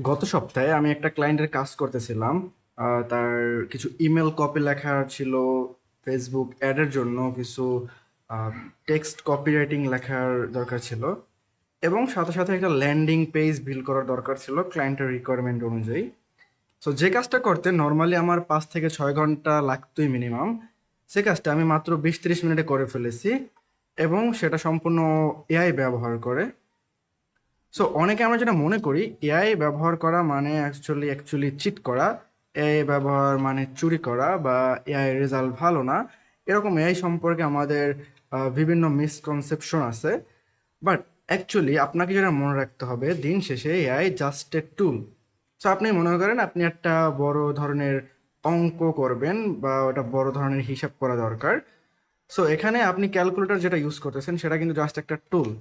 গত সপ্তাহে আমি একটা ক্লায়েন্টের কাজ করতেছিলাম। তার কিছু ইমেল কপি লেখার ছিল, ফেসবুক অ্যাডের জন্য কিছু টেক্সট কপিরাইটিং লেখার দরকার ছিল, এবং সাথে সাথে একটা ল্যান্ডিং পেজ বিল্ড করার দরকার ছিল ক্লায়েন্টের রিকোয়ারমেন্ট অনুযায়ী। সো যে কাজটা করতে নর্মালি আমার 5 থেকে 6 ঘন্টা লাগতোই মিনিমাম, সে কাজটা আমি মাত্র 20-30 মিনিটে করে ফেলেছি, এবং সেটা সম্পূর্ণ এআই ব্যবহার করে। সো অনেকে আমরা যেটা মনে করি এআই ব্যবহার করা মানে অ্যাকচুয়ালি চিট করা, এআই ব্যবহার মানে চুরি করা, বা এআই রেজাল্ট ভালো না। এরকম এআই সম্পর্কে আমাদের বিভিন্ন মিসকনসেপশন আছে। বাট অ্যাকচুয়ালি আপনাকে যেটা মনে রাখতে হবে, দিন শেষে AI just a tool. So আপনি মনে করেন আপনি একটা বড় ধরনের অঙ্ক করবেন, বা ওটা বড় ধরনের হিসাব করা দরকার। সো এখানে আপনি ক্যালকুলেটর যেটা ইউজ করতেছেন সেটা কিন্তু জাস্ট একটা টুল।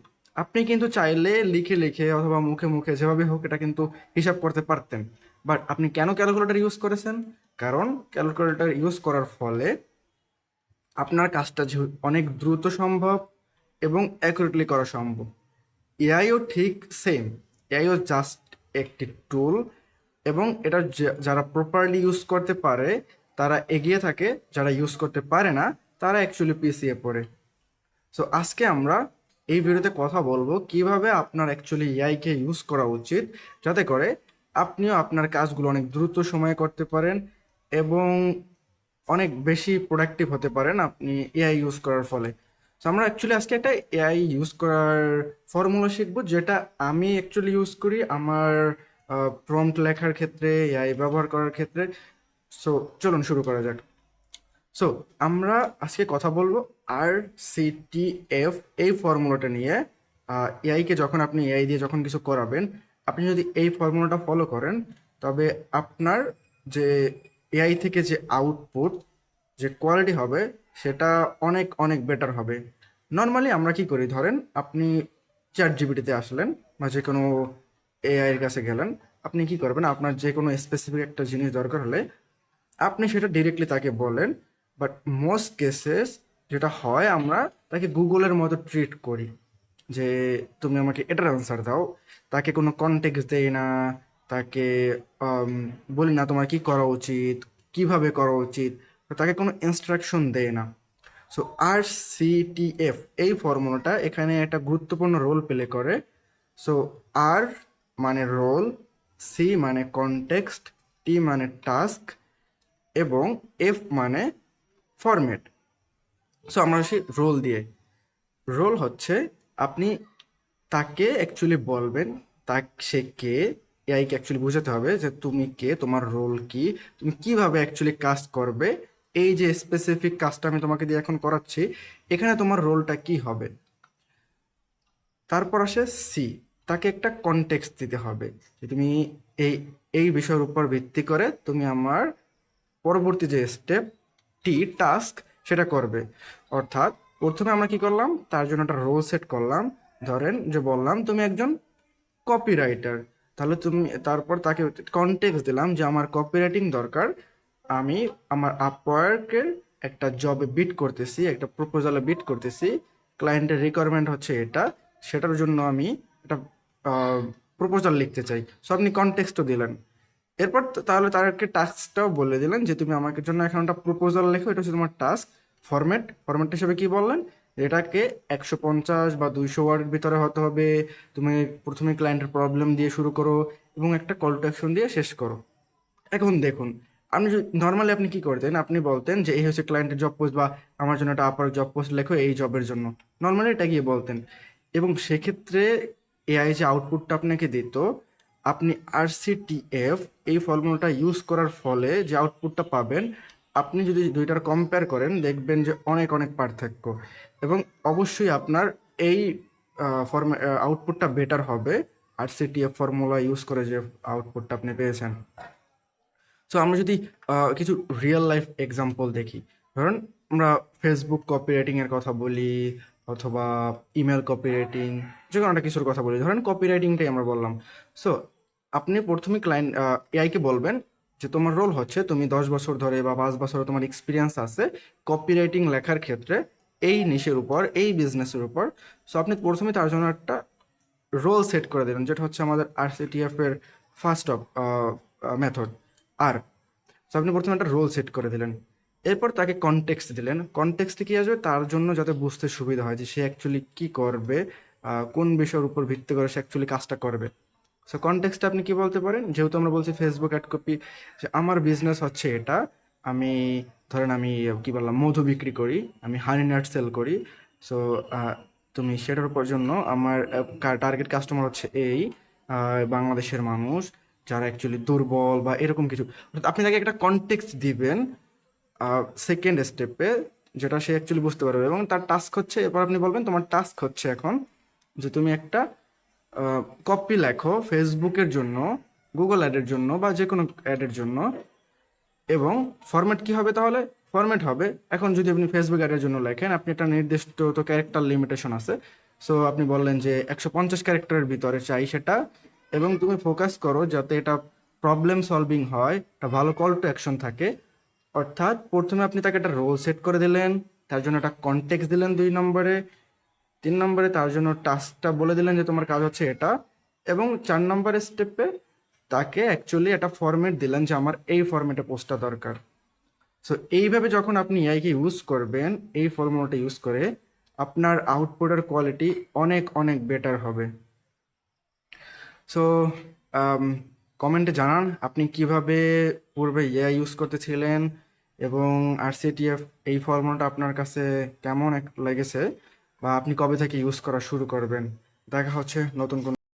আপনি কিন্তু চাইলে লিখে লিখে অথবা মুখে মুখে যেভাবে হোক এটা কিন্তু হিসাব করতে পারতেন। বাট আপনি কেন ক্যালকুলেটর ইউজ করেছেন? কারণ ক্যালকুলেটর ইউজ করার ফলে আপনার কাজটা অনেক দ্রুত সম্ভব এবং অ্যাকুরেটলি করা সম্ভব। এআইও ঠিক সেম। এআইও জাস্ট একটি টুল, এবং এটা যারা প্রপারলি ইউজ করতে পারে তারা এগিয়ে থাকে, যারা ইউজ করতে পারে না তারা অ্যাকচুয়ালি পিছিয়ে পড়ে। সো আজকে আমরা এই ভিডিওতে কথা বলবো কিভাবে আপনার অ্যাকচুয়ালি এআইকে ইউজ করা উচিত, যাতে করে আপনিও আপনার কাজগুলো অনেক দ্রুত সময়ে করতে পারেন এবং অনেক বেশি প্রোডাক্টিভ হতে পারেন আপনি এআই ইউজ করার ফলে। সো আমরা অ্যাকচুয়ালি আজকে একটা এআই ইউজ করার ফর্মুলা শিখবো, যেটা আমি অ্যাকচুয়ালি ইউজ করি আমার প্রম্পট লেখার ক্ষেত্রে, এআই ব্যবহার করার ক্ষেত্রে। সো চলুন শুরু করা যাক। সো আমরা আজকে কথা বলবো RCTF এই ফর্মুলাটা নিয়ে। এআইকে যখন আপনি এআই দিয়ে যখন কিছু করাবেন, আপনি যদি এই ফর্মুলাটা ফলো করেন, তবে আপনার যে এআই থেকে যে আউটপুট, যে কোয়ালিটি হবে, সেটা অনেক অনেক বেটার হবে। নর্মালি আমরা কি করি, ধরেন আপনি চ্যাট জিপিটিতে আসলেন বা যে কোনো এআই এর কাছে গেলেন, আপনি কি করবেন, আপনার যে কোনো স্পেসিফিক একটা জিনিস দরকার হলে আপনি সেটা ডিরেক্টলি তাকে বলেন। বাট মোস্ট কেসেস যেটা হয়, আমরা তাকে গুগলের মতো ট্রিট করি, যে তুমি আমাকে এটার অ্যান্সার দাও। তাকে কোনো কনটেক্সট দেই না, তাকে আম, বলি না তোমার কি করা উচিত, কিভাবে করা উচিত, তাকে কোনো ইনস্ট্রাকশন দেয় না। সো RCTF এই ফর্মুলাটা এখানে একটা গুরুত্বপূর্ণ রোল প্লে করে। সো আর মানে রোল, সি মানে কনটেক্সট, টি মানে টাস্ক, এবং এফ মানে ফরম্যাট। সো আমরা আসি রোল দিয়ে। রোল হচ্ছে আপনি তাকে অ্যাকচুয়ালি বলবেন সে কে। এআইকে অ্যাকচুয়ালি বোঝাতে হবে যে তুমি কে, তোমার রোল কি, তুমি কিভাবে অ্যাকচুয়ালি কাজ করবে। এই যে স্পেসিফিক কাজটা আমি তোমাকে দিয়ে এখন করাচ্ছি, এখানে তোমার রোলটা কি হবে। তারপর আসে সি, তাকে একটা কনটেক্সট দিতে হবে যে তুমি এই এই বিষয়ের উপর ভিত্তি করে তুমি আমার পরবর্তী যে স্টেপ, টি টাস্ক, সেটা করবে। অর্থাৎ প্রথমে আমরা কি করলাম, তার জন্য একটা রোল সেট করলাম। ধরেন যে বললাম তুমি একজন কপিরাইটার, তাহলে তুমি তারপর তাকে কনটেক্সট দিলাম যে আমার কপিরাইটিং দরকার। আমি আমার আপওয়ার্কের একটা জবে বিট করতেছি, একটা প্রপোজালে বিট করতেছি, ক্লায়েন্টের রিকোয়ারমেন্ট হচ্ছে এটা, সেটার জন্য আমি একটা প্রপোজাল লিখতে চাই। সো আপনি কনটেক্সটও দিলেন। এরপর তাহলে তাদেরকে টাস্কটাও বলে দিলেন যে তুমি আমাকে জন্য এখন একটা প্রপোজাল লেখো, এটা হচ্ছে তোমার টাস্ক। ফরম্যাট হিসেবে কি বললেন, এটাকে 150 বা 200 ওয়ার্ডের ভিতরে হতে হবে। তুমি প্রথমে ক্লায়েন্টের প্রবলেম দিয়ে শুরু করো এবং একটা কল টু অ্যাকশন দিয়ে শেষ করো। এখন দেখুন, আপনি নর্মালি আপনি কি করতেন, আপনি বলতেন যে এই হচ্ছে ক্লায়েন্টের জব পোস্ট, বা আমার জন্য একটা আপার জব পোস্ট লেখো এই জবের জন্য। নর্মালি এটা গিয়ে বলতেন, এবং সেক্ষেত্রে এআই যে আউটপুটটা আপনাকে দিত, আপনি RCTF এই ফর্মুলাটা ইউজ করার ফলে যে আউটপুটটা পাবেন, আপনি যদি দুইটার কম্পেয়ার করেন দেখবেন যে অনেক অনেক পার্থক্য। এবং অবশ্যই আপনার এই আউটপুটটা বেটার হবে RCTF ফর্মুলা ইউজ করে যে আউটপুটটা আপনি পেয়েছেন। সো আমরা যদি কিছু রিয়েল লাইফ এক্সাম্পল দেখি, ধরুন আমরা ফেসবুক কপিরাইটিং এর কথা বলি, অথবা ইমেল কপিরাইটিং, যে কোনো একটা কিছুর কথা বলি, ধরেন কপিরাইটিংটাই আমরা বললাম। সো আপনি প্রথমে ক্লায়েন্ট এআইকে বলবেন যে তোমার রোল হচ্ছে তুমি 10 বছর ধরে বা 5 বছর তোমার এক্সপিরিয়েন্স আছে কপিরাইটিং লেখার ক্ষেত্রে, এই নিশের উপর, এই বিজনেসের উপর। সো আপনি প্রথমে তার জন্য একটা রোল সেট করে দেবেন, যেটা হচ্ছে আমাদের RCTF এর ফার্স্ট অফ মেথড আর। সো আপনি প্রথমে একটা রোল সেট করে দিলেন, এরপর তাকে কনটেক্সট দিলেন। কনটেক্সটে কি আসবে তার জন্য, যাতে বুঝতে সুবিধা হয় যে সে অ্যাকচুয়ালি কি করবে, কোন বিষয়ের উপর ভিত্তি করে সে অ্যাকচুয়ালি কাজটা করবে। সো কনটেক্সটে আপনি কি বলতে পারেন, যেহেতু আমরা বলছি ফেসবুক অ্যাড কপি, যে আমার বিজনেস হচ্ছে এটা, আমি ধরেন আমি কি বললাম মধু বিক্রি করি, আমি হানি নাট সেল করি। সো তুমি সেটার উপর জন্য আমার টার্গেট কাস্টমার হচ্ছে এই বাংলাদেশের মানুষ যারা অ্যাকচুয়ালি দুর্বল বা এরকম কিছু। অর্থাৎ আপনি তাকে একটা কনটেক্সট দিবেন সেকেন্ড স্টেপে, যেটা সে অ্যাকচুয়ালি বুঝতে পারবে। এবং তার টাস্ক হচ্ছে, এরপর আপনি বলবেন তোমার টাস্ক হচ্ছে এখন যে তুমি একটা কপি লেখো ফেসবুকের জন্য, গুগল অ্যাডের জন্য বা যে কোনো অ্যাডের জন্য। এবং ফরম্যাট কি হবে তাহলে? ফরম্যাট হবে, এখন যদি আপনি ফেসবুক অ্যাডের জন্য লেখেন, আপনি একটা নির্দিষ্ট তো ক্যারেক্টার লিমিটেশন আছে। সো আপনি বললেন যে 150 ক্যারেক্টারের ভিতরে চাই সেটা। এবং তুমি ফোকাস করো যাতে এটা প্রবলেম সলভিং হয়, একটা ভালো কল টু অ্যাকশন থাকে। অর্থাৎ প্রথমে আপনি তাকে একটা রোল সেট করে দিলেন, তার জন্য একটা কনটেক্সট দিলেন 2 নম্বরে, 3 নম্বরে তার জন্য টাস্কটা বলে দিলেন যে তোমার কাজ হচ্ছে এটা, এবং 4 নম্বর স্টেপে তাকে অ্যাকচুয়ালি একটা ফরম্যাট দিলেন যে আমার এই ফরম্যাটে পোস্টটা দরকার। সো এইভাবে যখন আপনি এআইকে ইউজ করবেন, এই ফর্মুলাটা ইউজ করে, আপনার আউটপুটের কোয়ালিটি অনেক অনেক বেটার হবে। সো কমেন্টে জানান আপনি কিভাবে পূর্বে এআই ইউজ করতেছিলেন, এবং আরসিটিএফ এই ফর্মুলাটা আপনার কাছে কেমন লেগেছে, বা আপনি কবে থেকে ইউজ করা শুরু করবেন। দেখা হচ্ছে নতুন কোনো